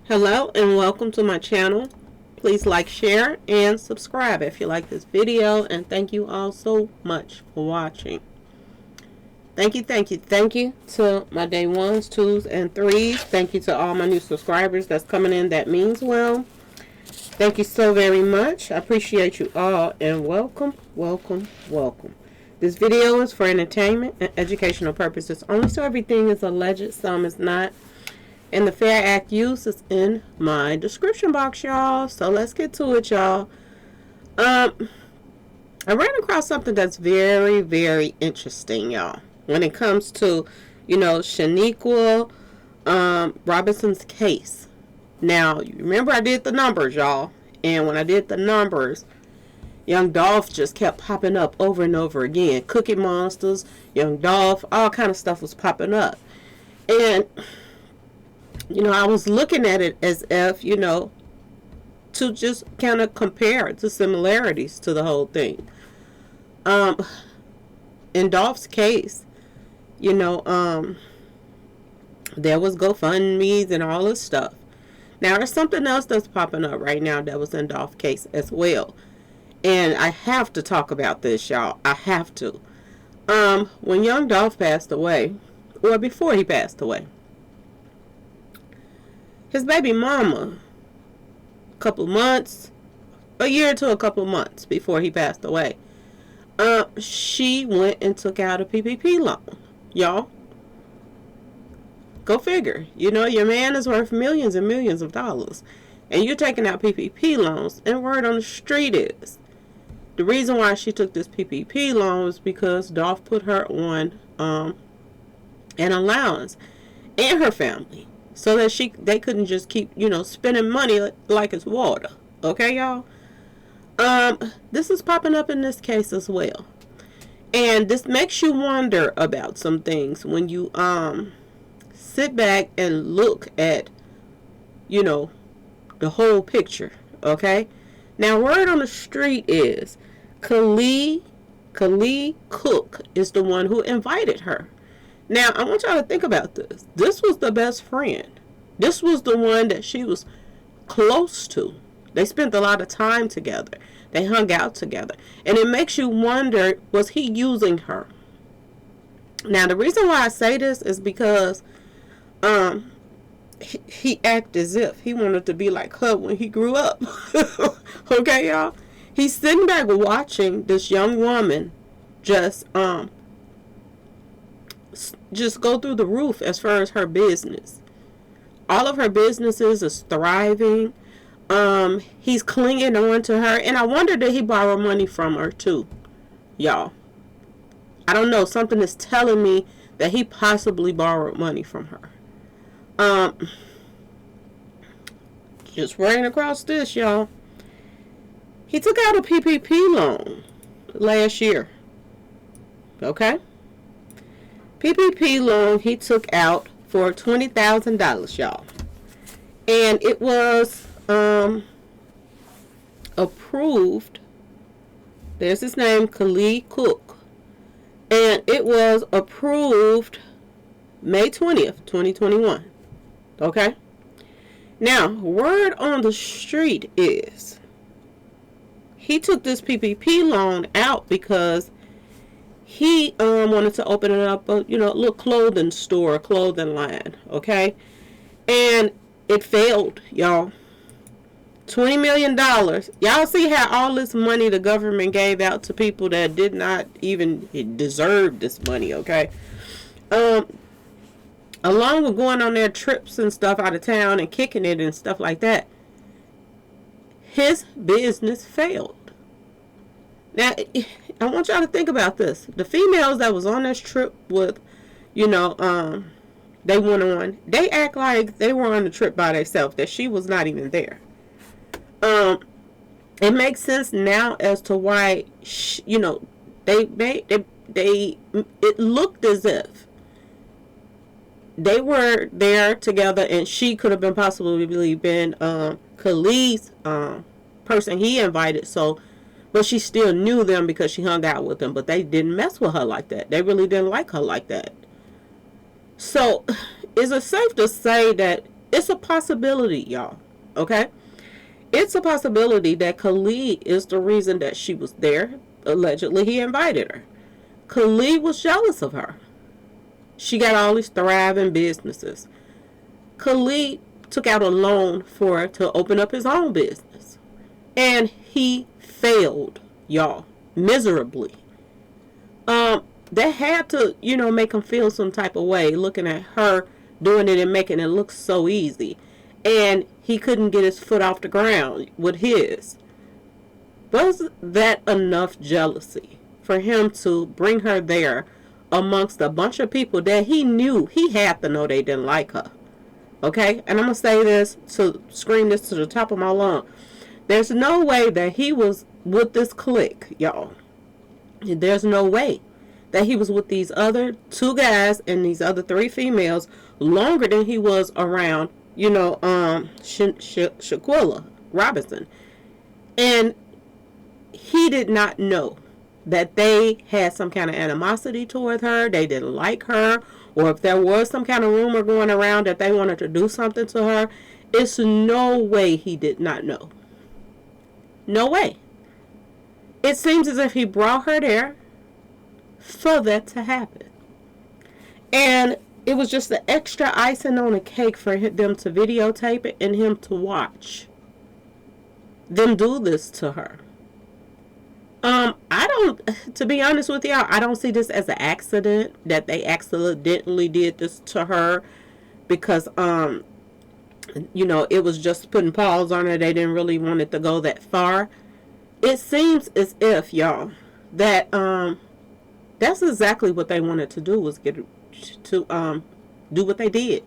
Hello and welcome to my channel. Please like, share, and subscribe if you like this video, and thank you all so much for watching. Thank you to my day ones, twos, and threes. Thank you to all my new subscribers that's coming in. That means well. Thank you so very much. I appreciate you all, and welcome. This video is for entertainment and educational purposes only, so everything is alleged, some is not. And the Fair Act use is in my description box, y'all. So let's get to it, y'all. I ran across something that's very, very interesting, y'all. When it comes to, Shanquella Robinson's case. Now, you remember I did the numbers, y'all. And when I did the numbers, Young Dolph just kept popping up over and over again. Cookie Monsters, Young Dolph, all kind of stuff was popping up. And I was looking at it as if, to just kind of compare the similarities to the whole thing. In Dolph's case, there was GoFundMe's and all this stuff. Now, there's something else that's popping up right now that was in Dolph's case as well. And I have to talk about this, y'all. I have to. When Young Dolph passed away, or before he passed away, his baby mama, a year to a couple months before he passed away, she went and took out a PPP loan. Y'all, go figure. Your man is worth millions and millions of dollars, and you're taking out PPP loans, and word on the street is, the reason why she took this PPP loan was because Dolph put her on an allowance and her family, so that they couldn't just keep, spending money like it's water. Okay, y'all? This is popping up in this case as well. And this makes you wonder about some things when you sit back and look at, the whole picture. Okay? Now, word on the street is Khalil Cooke is the one who invited her. Now, I want y'all to think about this. This was the best friend. This was the one that she was close to. They spent a lot of time together. They hung out together. And it makes you wonder, was he using her? Now, the reason why I say this is because he acted as if he wanted to be like her when he grew up. Okay, y'all? He's sitting back watching this young woman just go through the roof as far as her business. All of her businesses is thriving. He's clinging on to her, and I wonder, did he borrow money from her too, y'all? I don't know. Something is telling me that he possibly borrowed money from her. Just running across this, y'all. He took out a PPP loan last year. Okay? PPP loan he took out for $20,000, y'all. And it was approved. There's his name, Khalil Cooke. And it was approved May 20th, 2021. Okay? Now, word on the street is he took this PPP loan out because he wanted to open it up a little clothing store, clothing line, okay? And it failed, y'all. $20 million. Y'all see how all this money the government gave out to people that did not even deserve this money, okay? Along with going on their trips and stuff out of town and kicking it and stuff like that, his business failed. Now, I want y'all to think about this. The females that was on this trip with, they went on, they act like they were on the trip by themselves, that she was not even there. It makes sense now as to why, it looked as if they were there together, and she could have been possibly been Khalil's person he invited. But she still knew them because she hung out with them. But they didn't mess with her like that. They really didn't like her like that. So, is it safe to say that It's a possibility, y'all. Okay? It's a possibility that Khalil is the reason that she was there. Allegedly, he invited her. Khalil was jealous of her. She got all these thriving businesses. Khalil took out a loan for her to open up his own business. And he failed, y'all, miserably. That had to, make him feel some type of way looking at her doing it and making it look so easy. And he couldn't get his foot off the ground with his. Was that enough jealousy for him to bring her there amongst a bunch of people that he knew, he had to know they didn't like her? Okay? And I'm going to say this, to scream this to the top of my lung. There's no way that he was with this clique, y'all. There's no way that he was with these other 2 guys and these other 3 females longer than he was around, Shanquella Robinson. And he did not know that they had some kind of animosity toward her, they didn't like her, or if there was some kind of rumor going around that they wanted to do something to her. It's no way he did not know. No way. It seems as if he brought her there for that to happen. And it was just the extra icing on the cake for them to videotape it and him to watch them do this to her. To be honest with y'all, I don't see this as an accident that they accidentally did this to her because, it was just putting paws on her. They didn't really want it to go that far. It seems as if, y'all, that, that's exactly what they wanted to do, was get to, do what they did.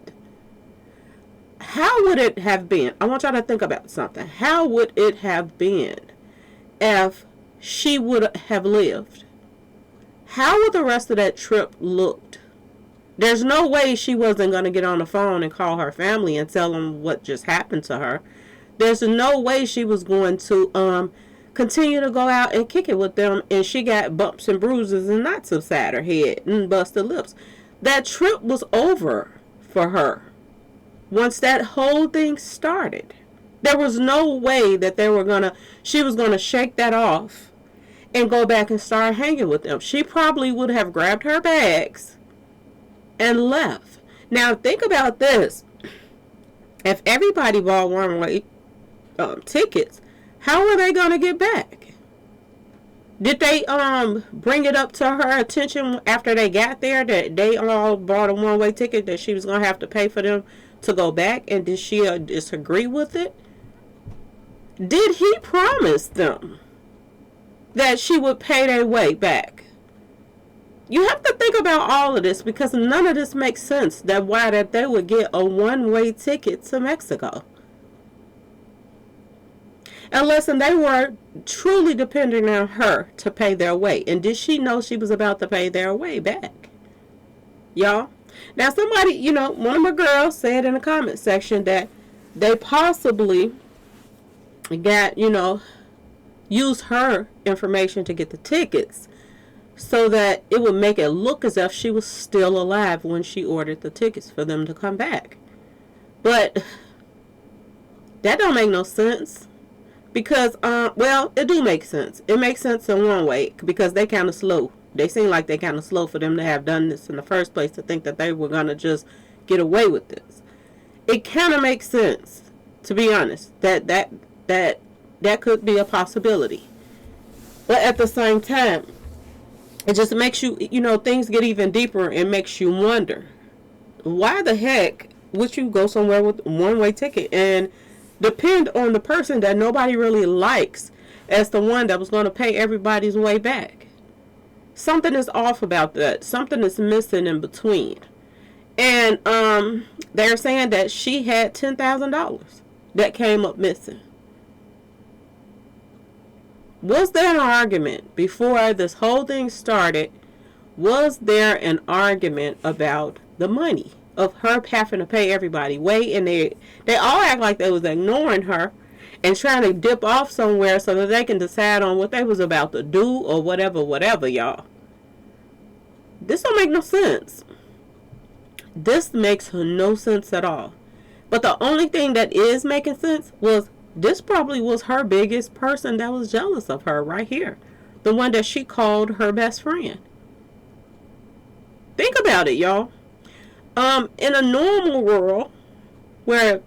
How would it have been? I want y'all to think about something. How would it have been if she would have lived? How would the rest of that trip looked? There's no way she wasn't going to get on the phone and call her family and tell them what just happened to her. There's no way she was going to continue to go out and kick it with them, and she got bumps and bruises and knots upside her head and busted lips. That trip was over for her once that whole thing started. There was no way that she was gonna shake that off and go back and start hanging with them. She probably would have grabbed her bags and left. Now think about this. If everybody bought one-way tickets, how are they gonna get back? Did they bring it up to her attention after they got there that they all bought a one-way ticket, that she was gonna have to pay for them to go back? And did she disagree with it? Did he promise them that she would pay their way back? You have to think about all of this, because none of this makes sense. That they would get a one-way ticket to Mexico, unless they were truly depending on her to pay their way. And did she know she was about to pay their way back? Y'all. Now somebody, one of my girls said in the comment section that they possibly got, used her information to get the tickets so that it would make it look as if she was still alive when she ordered the tickets for them to come back. But that don't make no sense. Because, it do make sense. It makes sense in one way, because they kind of slow. They seem like they kind of slow for them to have done this in the first place, to think that they were going to just get away with this. It kind of makes sense, to be honest, that could be a possibility. But at the same time, it just makes you, things get even deeper and makes you wonder, why the heck would you go somewhere with a one-way ticket and depend on the person that nobody really likes as the one that was going to pay everybody's way back? Something is off about that. Something is missing in between. And they're saying that she had $10,000 that came up missing. Was there an argument before this whole thing started? Was there an argument about the money of her having to pay everybody way? And they all act like they was ignoring her and trying to dip off somewhere so that they can decide on what they was about to do or whatever, y'all. This don't make no sense. This makes no sense at all. But the only thing that is making sense was this probably was her biggest person that was jealous of her right here. The one that she called her best friend. Think about it, y'all. In a normal world where,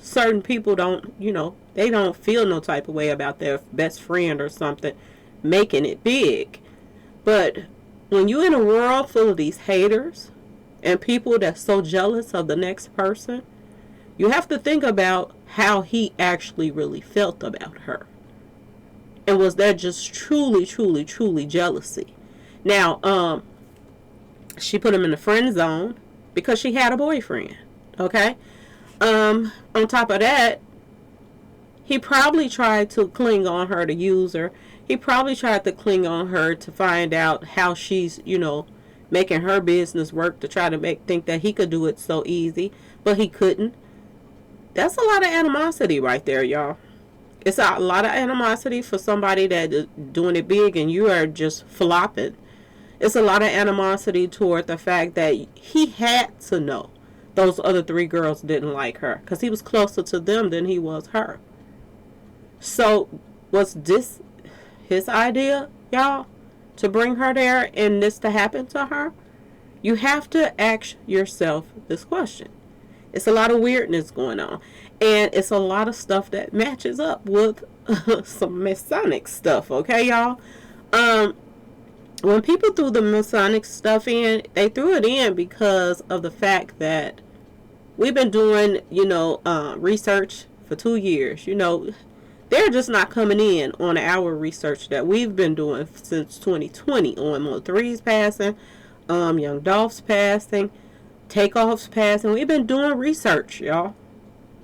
certain people don't, they don't feel no type of way about their best friend or something making it big. But when you're in a world full of these haters and people that's so jealous of the next person, you have to think about how he actually really felt about her. And was that just truly, truly, truly jealousy? Now, she put him in the friend zone because she had a boyfriend. Okay? On top of that, he probably tried to cling on her to use her. He probably tried to cling on her to find out how she's, making her business work, to try to think that he could do it so easy, but he couldn't. That's a lot of animosity right there, y'all. It's a lot of animosity for somebody that is doing it big and you are just flopping. It's a lot of animosity toward the fact that he had to know those other 3 girls didn't like her because he was closer to them than he was her. So was this his idea, y'all, to bring her there and this to happen to her? You have to ask yourself this question. It's a lot of weirdness going on. And it's a lot of stuff that matches up with some Masonic stuff, okay, y'all? When people threw the Masonic stuff in, they threw it in because of the fact that we've been doing, research for 2 years. They're just not coming in on our research that we've been doing since 2020 on Mo3's passing, Young Dolph's passing, Takeoff's passing. We've been doing research, y'all.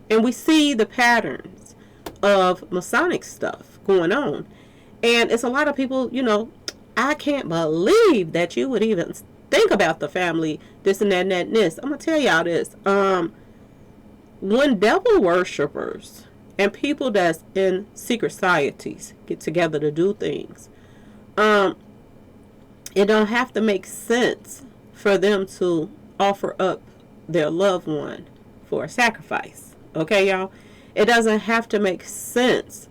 And we see the patterns of Masonic stuff going on. And it's a lot of people, I can't believe that you would even think about the family, this and that and that and this. I'm going to tell y'all this. When devil worshippers and people that's in secret societies get together to do things, it don't have to make sense for them to offer up their loved one for a sacrifice. Okay, y'all? It doesn't have to make sense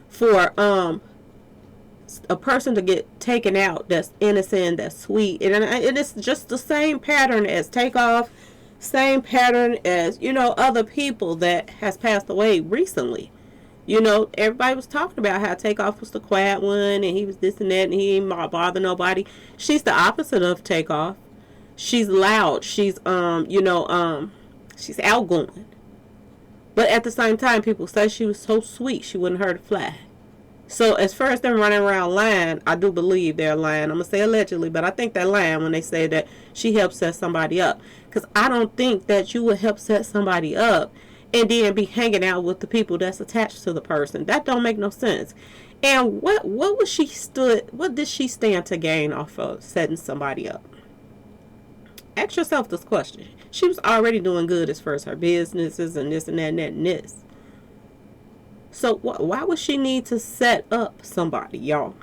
for a person to get taken out that's innocent, that's sweet. And it's just the same pattern as Takeoff, same pattern as, other people that has passed away recently. Everybody was talking about how Takeoff was the quiet one and he was this and that and he ain't bother nobody. She's the opposite of Takeoff. She's loud. She's, she's outgoing. But at the same time, people say she was so sweet, she wouldn't hurt a fly. So as far as them running around lying, I do believe they're lying. I'm going to say allegedly, but I think they're lying when they say that she helped set somebody up. Because I don't think that you would help set somebody up and then be hanging out with the people that's attached to the person. That don't make no sense. And what did she stand to gain off of setting somebody up? Ask yourself this question. She was already doing good as far as her businesses and this and that and that and this. So why would she need to set up somebody, y'all?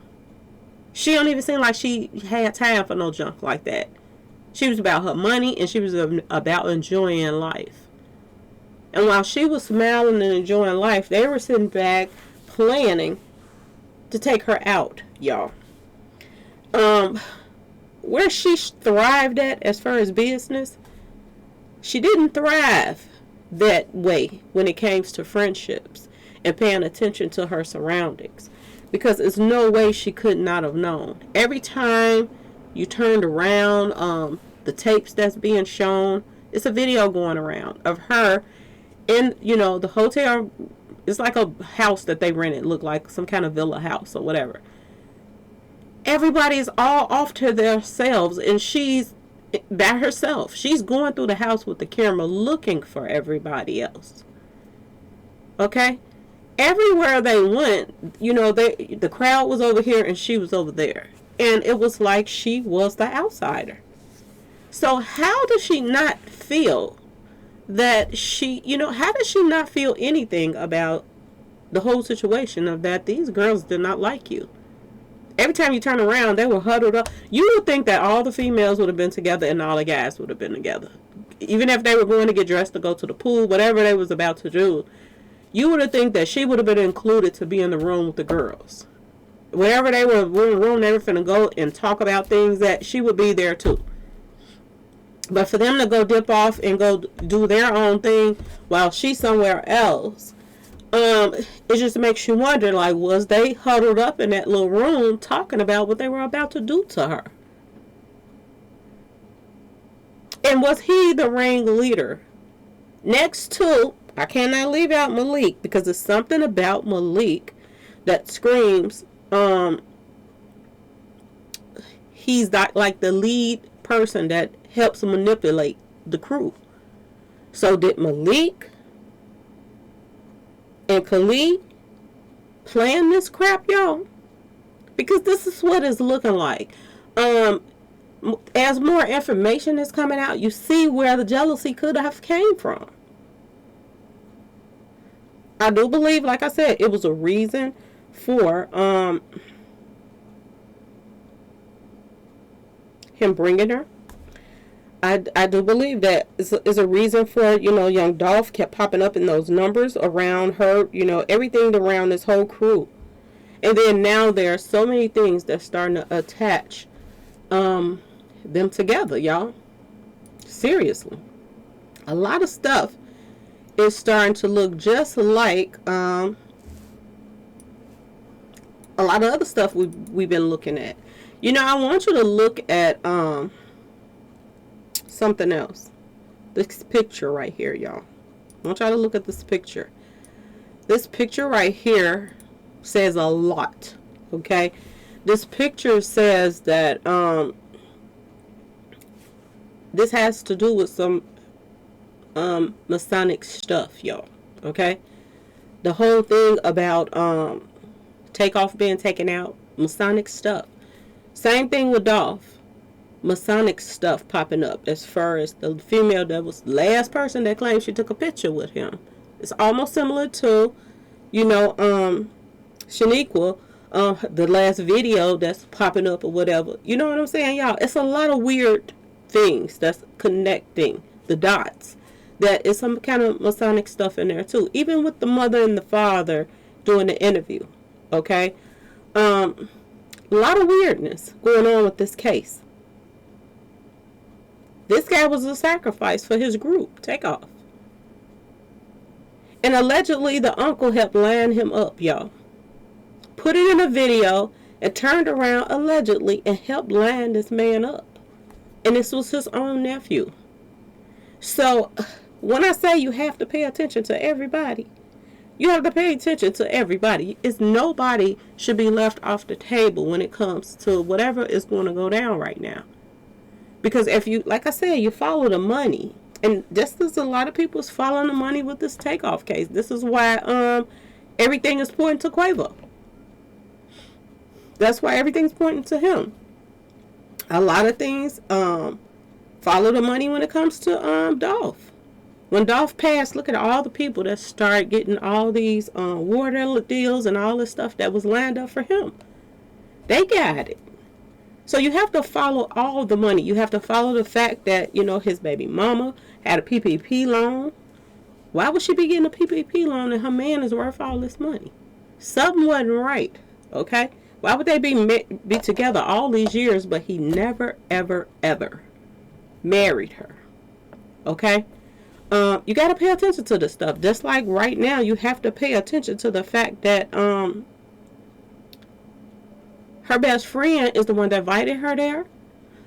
She don't even seem like she had time for no junk like that. She was about her money and she was about enjoying life. And while she was smiling and enjoying life, they were sitting back planning to take her out, y'all. Where she thrived at as far as business, she didn't thrive that way when it came to friendships and paying attention to her surroundings, because there's no way she could not have known. Every time you turned around, the tapes that's being shown, it's a video going around of her in, the hotel. It's like a house that they rented, looked like some kind of villa house or whatever. Everybody's all off to themselves and she's by herself. She's going through the house with the camera looking for everybody else. Okay? Everywhere they went, the crowd was over here and she was over there. And it was like she was the outsider. So how does she not feel that how does she not feel anything about the whole situation of that these girls did not like you? Every time you turn around, they were huddled up. You would think that all the females would have been together and all the guys would have been together. even if they were going to get dressed to go to the pool, whatever they was about to do, you would have think that she would have been included to be in the room with the girls. Wherever they were in the room, they were finna go and talk about things, that she would be there too. But for them to go dip off and go do their own thing while she's somewhere else, it just makes you wonder, like, was they huddled up in that little room talking about what they were about to do to her? And was he the ringleader? Next to, I cannot leave out Malik, because there's something about Malik that screams, he's not like the lead person that helps manipulate the crew. So did Malik and Khalil plan this crap, y'all? Because this is what it's looking like. As more information is coming out, you see where the jealousy could have came from. I do believe, like I said, it was a reason for him bringing her. I do believe that is a reason for, young Dolph kept popping up in those numbers around her, everything around this whole crew. And then now there are so many things that's starting to attach them together, y'all. Seriously. A lot of stuff is starting to look just like a lot of other stuff we've been looking at. I want you to look at something else. This picture right here, y'all. I want y'all to look at this picture. This picture right here says a lot. Okay? This picture says that this has to do with some Masonic stuff, y'all. Okay? The whole thing about Takeoff being taken out, Masonic stuff. Same thing with Dolph. Masonic stuff popping up as far as the female that was the last person that claimed she took a picture with him. It's almost similar to, Shanquella, the last video that's popping up or whatever. You know what I'm saying, y'all? It's a lot of weird things that's connecting the dots. That is some kind of Masonic stuff in there too. Even with the mother and the father doing the interview. Okay? A lot of weirdness going on with this case. This guy was a sacrifice for his group, Takeoff. And allegedly the uncle helped line him up, y'all. Put it in a video and turned around allegedly and helped line this man up. And this was his own nephew. So when I say you have to pay attention to everybody, you have to pay attention to everybody. Nobody should be left off the table when it comes to whatever is going to go down right now. Because if you, like I said, you follow the money. And just as a lot of people's following the money with this Takeoff case. This is why everything is pointing to Quavo. That's why everything's pointing to him. A lot of things follow the money when it comes to Dolph. When Dolph passed, look at all the people that started getting all these water deals and all this stuff that was lined up for him. They got it. So you have to follow all the money. You have to follow the fact that, his baby mama had a PPP loan. Why would she be getting a PPP loan and her man is worth all this money? Something wasn't right, okay? Why would they be together all these years, but he never, ever, ever married her, okay? You got to pay attention to this stuff. Just like right now, you have to pay attention to the fact that her best friend is the one that invited her there.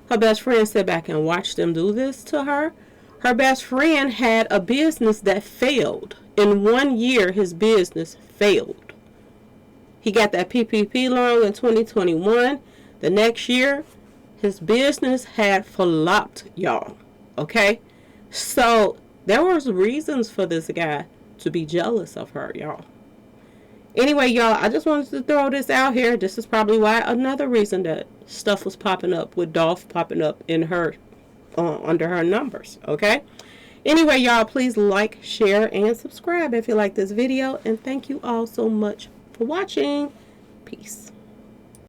Her best friend sat back and watched them do this to her. Her best friend had a business that failed. In 1 year, his business failed. He got that PPP loan in 2021. The next year, his business had flopped, y'all. Okay? So, there was reasons for this guy to be jealous of her, y'all. Anyway, y'all, I just wanted to throw this out here. This is probably why another reason that stuff was popping up with Dolph popping up in her, under her numbers, okay? Anyway, y'all, please like, share, and subscribe if you like this video. And thank you all so much for watching. Peace.